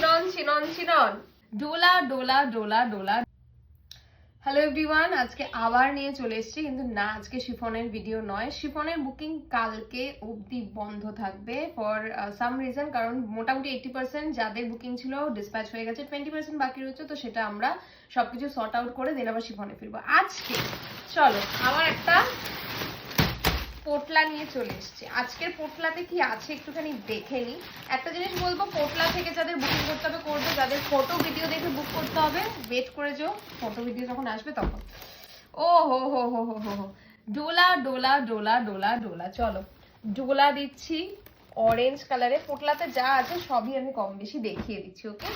Chinon Dola Dola Dola Dola. Hello everyone, আজকে আবার নিয়ে চলে এসেছি, কিন্তু না আজকে শিফনের ভিডিও নয়। শিফনের বুকিং কালকে অবধি বন্ধ থাকবে ফর সাম রিজন, কারণ মোটামুটি 80% যাদের বুকিং ছিল ডিসপ্যাচ হয়ে গেছে, 20% বাকি রয়েছে, তো সেটা আমরা সবকিছু সর্ট আউট করে দেন আবার শিফনে ফিরবো। আজকে চলো আবার একটা পোটলা নিয়ে চলে এসেছি। আজকের পোটলাতে কি আছে একটুখানি দেখে নি। একটা জিনিস বলবো, পোটলা থেকে যাদের বুকিং করতে হবে করবে, যাদের ফটো ভিডিও দেখে বুক করতে হবে ওয়েট করে যাও, ফটো ভিডিও যখন আসবে তখন। ও হো হো হো হো হো হো, ডোলা ডোলা ডোলা ডোলা ডোলা। চলো ডোলা দিচ্ছি অরেঞ্জ কালারে। পোটলাতে যা আছে সবই আমি কম বেশি দেখিয়ে দিচ্ছি। ওকে,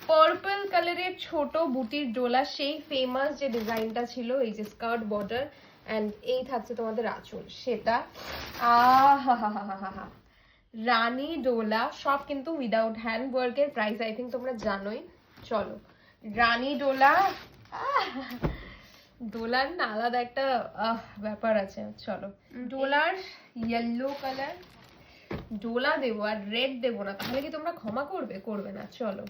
পার্পল কালারের ছোট বুটির ডোলা, সেই ফেমাস যে ডিজাইনটা ছিল, এই যে স্কার্ট বর্ডার এন্ড এই থাকছে তোমাদের আঁচল, সেটা রানী ডোলা, সব কিন্তু উইদাউট হ্যান্ড ওয়ার্কের। প্রাইস আই থিঙ্ক তোমরা জানোই। চলো রানী ডোলা, ডোলার না আলাদা একটা ব্যাপার আছে। চলো ডোলার ইয়েলো কালার, ডোলা দেবো আর রেড দেবো না, তাহলে কি তোমরা ক্ষমা করবে? করবে না। চলো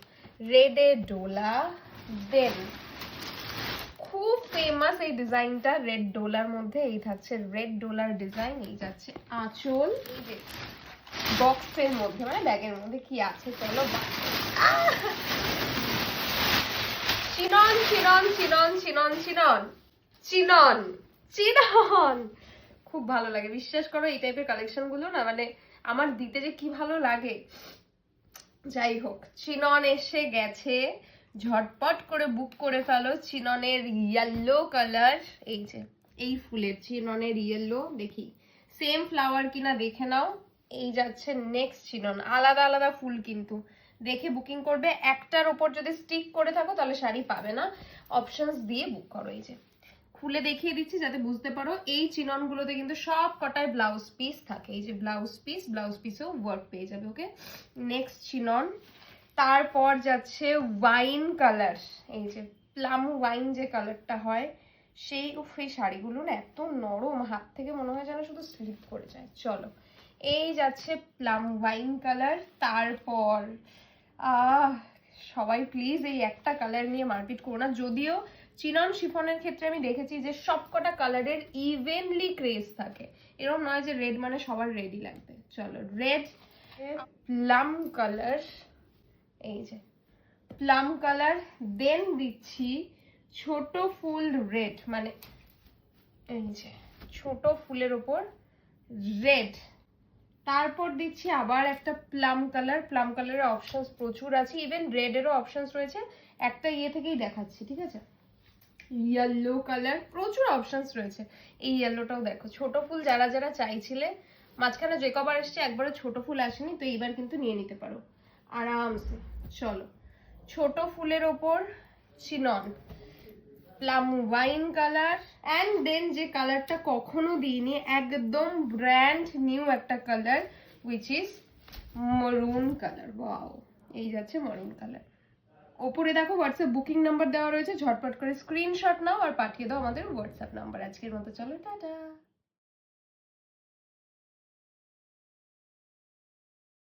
রেডে ডোলা। দেন খুব ফেমাস এই ডিজাইনটা রেড ডোলার মধ্যে, এই থাকছে রেড ডোলার ডিজাইন। এই যাচ্ছে আঁচল, এই যে বক্সের মধ্যে মানে ব্যাগের মধ্যে কি আছে চলো। Chinon chinon chinon chinon chinon chinon chinon, খুব ভালো লাগে বিশ্বাস করো এই টাইপের কালেকশন গুলো না, মানে আমার দিতে যে কি ভালো লাগে। যাই হোক, চিনন এসে গেছে, ঝটপট করে বুক করে ফেলো। চিননের ইয়েলো কালার, এই যে এই ফুলের চিননের ইয়েলো, দেখি সেম ফ্লাওয়ার কিনা দেখে নাও। এই যাচ্ছে নেক্সট চিনন, আলাদা আলাদা ফুল কিন্তু দেখে বুকিং করবে। একটার ওপর যদি স্টিক করে থাকো তাহলে শাড়ি পাবে না, অপশনস দিয়ে বুক করো। এই যে খুলে দেখিয়ে দিচ্ছি যাতে বুঝতে পারো। এই চিনন গুলোতে কিন্তু সব কটায় ব্লাউজ পিস থাকে, এই যে ব্লাউজ পিসেও ওয়ার্ক পেয়ে যাবে। ওকে, নেক্সট চিনন। তারপর যাচ্ছে ওয়াইন কালার, এই যে প্লাম ওয়াইন যে কালারটা হয়, সেই শাড়িগুলো না এত নরম, হাত থেকে মনে হয় যেন শুধু স্লিপ করে যায়। চলো এই যাচ্ছে প্লাম ওয়াইন কালার। তারপর সবাই প্লিজ এই একটা কালার নিয়ে মারপিট করো না, যদিও চিনন শিফনের ক্ষেত্রে আমি দেখেছি যে সবকটা কালারের ইভেনলি ক্রেজ থাকে, এরকম নয় যে রেড মানে সবার রেডই লাগবে। চলো রেড প্লাম কালার, এই যে প্লাম কালার। দেন দিচ্ছি ছোট ফুল রেড, মানে এই যে ছোট ফুলের ওপর রেড। তারপর দিচ্ছি আবার একটা প্লাম কালার। প্লাম কালারের অপশনস প্রচুর আছে, ইভেন রেড এরও অপশনস রয়েছে। একটা ইয়ে থেকেই দেখাচ্ছি, ঠিক আছে। ইয়েলো কালার, প্রচুর অপশনস রয়েছে। এই ইয়েলোটাও দেখো, ছোট ফুল যারা যারা চাইছিলে, মাঝখানে যে কবার এসছে একবারও ছোট ফুল আসেনি, তো এইবার কিন্তু নিয়ে নিতে পারো আরামসে। চলো ছোট ফুলের ওপর চিনন, plum wine colour, and then যে কালারটা কখনো দিইনি, একদম ব্র্যান্ড নিউ একটা colour, which is maroon colour. Wow, এই যাচ্ছে মারুন কালার। ওপরে দেখো হোয়াটসঅ্যাপ বুকিং নাম্বার দেওয়া রয়েছে, ঝটপট করে স্ক্রিনশট নাও আর পাঠিয়ে দাও আমাদের হোয়াটসঅ্যাপ নাম্বার। আজকের মতো চলো টাটা।